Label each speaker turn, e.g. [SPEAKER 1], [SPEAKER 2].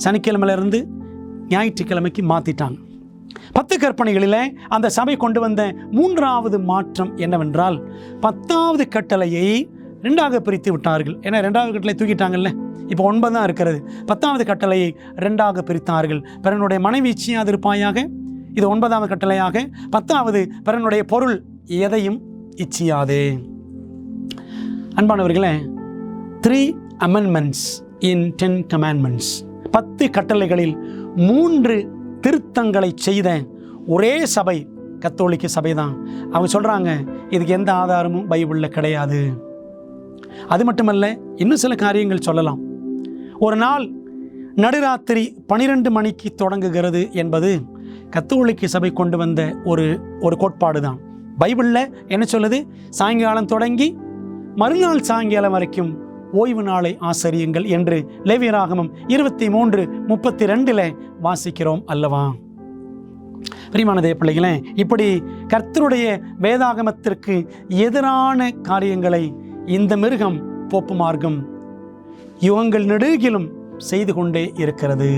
[SPEAKER 1] சனிக்கிழமையிலிருந்து ஞாயிற்றுக்கிழமைக்கு மாற்றிட்டாங்க. 10 கற்பனைகளில் அந்த சபை கொண்டு வந்த 3வது மாற்றம் என்னவென்றால் 10வது கட்டளையை 2ஆக பிரித்து விட்டார்கள். ஏன்னா 2வது கட்டளை தூக்கிட்டாங்கல்ல, இப்போ 9 தான் இருக்கிறது. 10வது கட்டளையை 2ஆக பிரித்தார்கள். பிறனுடைய மனைவி இச்சியாதிருப்பாயாக, இது 9வது கட்டளையாக. 10வது பிறனுடைய பொருள் எதையும் இச்சியாதே. அன்பானவர்களே, 3 amendments in 10 commandments, 10 கட்டளைகளில் 3 திருத்தங்களை செய்த ஒரே சபை கத்தோலிக்க சபை தான். அவங்க சொல்கிறாங்க, இதுக்கு எந்த ஆதாரமும் பைபிளில் கிடையாது. அது மட்டுமல்ல, இன்னும் சில காரியங்கள் சொல்லலாம். ஒரு நாள் நடுராத்திரி 12 மணிக்கு தொடங்குகிறது என்பது கத்தோலிக்க சபை கொண்டு வந்த ஒரு கோட்பாடு தான். பைபிளில் என்ன சொல்லுது? சாயங்காலம் தொடங்கி மறுநாள் சாயங்காலம் வரைக்கும் ஓய்வு நாளை ஆசரியுங்கள் என்று லேவியராகமம் 23:32 வாசிக்கிறோம் அல்லவா? பிரியமான தேவ பிள்ளைகளே, இப்படி கர்த்தருடைய வேதாகமத்திற்கு எதிரான காரியங்களை இந்த மிருகம் போப்பு மார்க்கம் யுகங்கள் நெடுகிலும் செய்து கொண்டே இருக்கிறது.